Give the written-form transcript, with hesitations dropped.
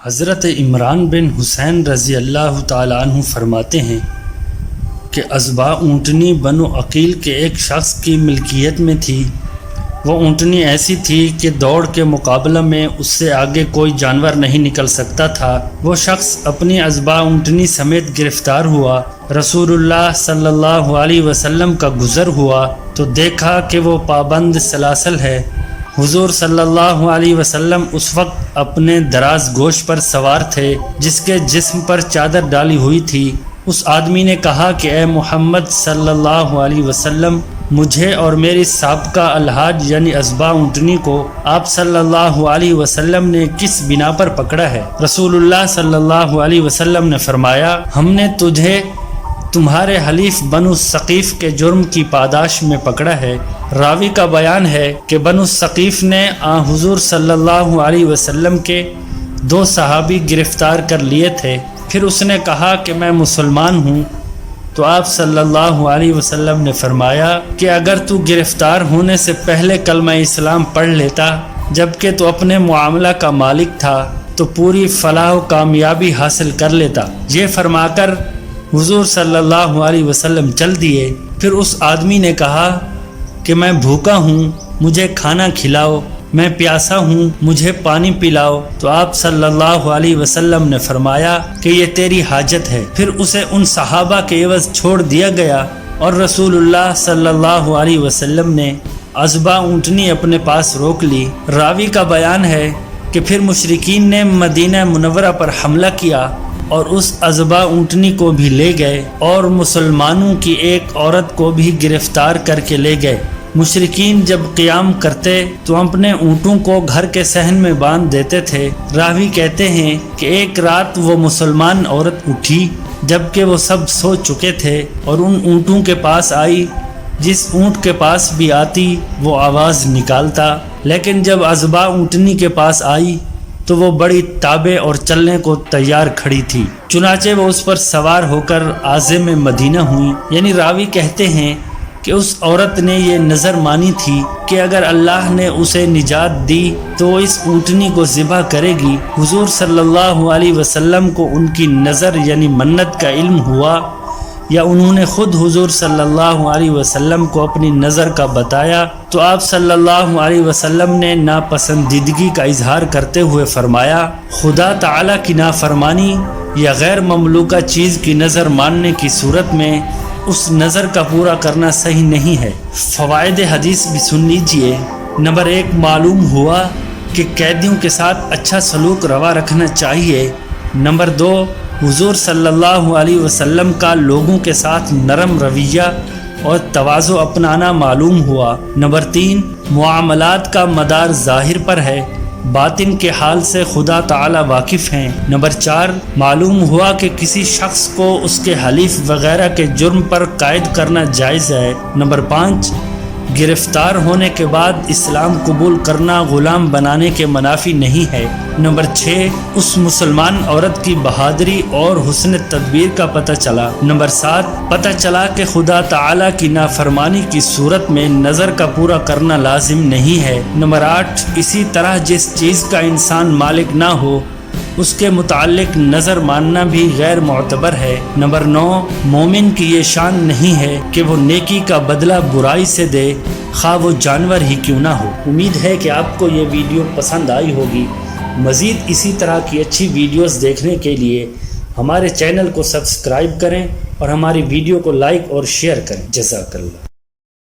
حضرت عمران بن حسین رضی اللہ تعالیٰ عنہ فرماتے ہیں کہ ازبا اونٹنی بنو عقیل کے ایک شخص کی ملکیت میں تھی۔ وہ اونٹنی ایسی تھی کہ دوڑ کے مقابلہ میں اس سے آگے کوئی جانور نہیں نکل سکتا تھا۔ وہ شخص اپنی ازبا اونٹنی سمیت گرفتار ہوا۔ رسول اللہ صلی اللہ علیہ وسلم کا گزر ہوا تو دیکھا کہ وہ پابند سلاسل ہے۔ حضور صلی اللہ علیہ وسلم اس وقت اپنے دراز گوش پر سوار تھے جس کے جسم پر چادر ڈالی ہوئی تھی۔ اس آدمی نے کہا کہ اے محمد صلی اللہ علیہ وسلم، مجھے اور میری سابقہ الحاج یعنی ازبا اونٹنی کو آپ صلی اللہ علیہ وسلم نے کس بنا پر پکڑا ہے؟ رسول اللہ صلی اللہ علیہ وسلم نے فرمایا، ہم نے تجھے تمہارے حلیف بنو ثقیف کے جرم کی پاداش میں پکڑا ہے۔ راوی کا بیان ہے کہ بنو ثقیف نے حضور صلی اللہ علیہ وسلم کے 2 صحابی گرفتار کر لیے تھے۔ پھر اس نے کہا کہ میں مسلمان ہوں، تو آپ صلی اللہ علیہ وسلم نے فرمایا کہ اگر تو گرفتار ہونے سے پہلے کلمہ اسلام پڑھ لیتا جبکہ تو اپنے معاملہ کا مالک تھا تو پوری فلاح و کامیابی حاصل کر لیتا۔ یہ فرما کر حضور صلی اللہ علیہ وسلم چل دیے۔ پھر اس آدمی نے کہا کہ میں بھوکا ہوں، مجھے کھانا کھلاؤ، میں پیاسا ہوں، مجھے پانی پلاؤ۔ تو آپ صلی اللہ علیہ وسلم نے فرمایا کہ یہ تیری حاجت ہے۔ پھر اسے ان صحابہ کے عوض چھوڑ دیا گیا اور رسول اللہ صلی اللہ علیہ وسلم نے ازبا اونٹنی اپنے پاس روک لی۔ راوی کا بیان ہے کہ پھر مشرکین نے مدینہ منورہ پر حملہ کیا اور اس ازبا اونٹنی کو بھی لے گئے اور مسلمانوں کی ایک عورت کو بھی گرفتار کر کے لے گئے۔ مشرکین جب قیام کرتے تو اپنے اونٹوں کو گھر کے صحن میں باندھ دیتے تھے۔ راوی کہتے ہیں کہ ایک رات وہ مسلمان عورت اٹھی جبکہ وہ سب سو چکے تھے اور ان اونٹوں کے پاس آئی۔ جس اونٹ کے پاس بھی آتی وہ آواز نکالتا، لیکن جب ازبا اونٹنی کے پاس آئی تو وہ بڑی تابع اور چلنے کو تیار کھڑی تھی۔ چنانچہ وہ اس پر سوار ہو کر عازم مدینہ ہوئی۔ یعنی راوی کہتے ہیں کہ اس عورت نے یہ نظر مانی تھی کہ اگر اللہ نے اسے نجات دی تو وہ اس اونٹنی کو ذبح کرے گی۔ حضور صلی اللہ علیہ وسلم کو ان کی نظر یعنی منت کا علم ہوا یا انہوں نے خود حضور صلی اللہ علیہ وسلم کو اپنی نظر کا بتایا تو آپ صلی اللہ علیہ وسلم نے ناپسندیدگی کا اظہار کرتے ہوئے فرمایا، خدا تعالیٰ کی نافرمانی یا غیر مملوکہ چیز کی نظر ماننے کی صورت میں اس نظر کا پورا کرنا صحیح نہیں ہے۔ فوائد حدیث بھی سن لیجئے۔ نمبر 1، معلوم ہوا کہ قیدیوں کے ساتھ اچھا سلوک روا رکھنا چاہیے۔ نمبر 2، حضور صلی اللہ علیہ وسلم کا لوگوں کے ساتھ نرم رویہ اور تواضع اپنانا معلوم ہوا۔ نمبر 3، معاملات کا مدار ظاہر پر ہے، باطن کے حال سے خدا تعالی واقف ہیں۔ نمبر 4، معلوم ہوا کہ کسی شخص کو اس کے حلیف وغیرہ کے جرم پر قید کرنا جائز ہے۔ نمبر 5، گرفتار ہونے کے بعد اسلام قبول کرنا غلام بنانے کے منافی نہیں ہے۔ نمبر 6، اس مسلمان عورت کی بہادری اور حسن تدبیر کا پتہ چلا۔ نمبر 7، پتہ چلا کہ خدا تعالی کی نافرمانی کی صورت میں نظر کا پورا کرنا لازم نہیں ہے۔ نمبر 8، اسی طرح جس چیز کا انسان مالک نہ ہو اس کے متعلق نظر ماننا بھی غیر معتبر ہے۔ نمبر 9، مومن کی یہ شان نہیں ہے کہ وہ نیکی کا بدلہ برائی سے دے، خواہ وہ جانور ہی کیوں نہ ہو۔ امید ہے کہ آپ کو یہ ویڈیو پسند آئی ہوگی۔ مزید اسی طرح کی اچھی ویڈیوز دیکھنے کے لیے ہمارے چینل کو سبسکرائب کریں اور ہماری ویڈیو کو لائک اور شیئر کریں۔ جزاک اللہ۔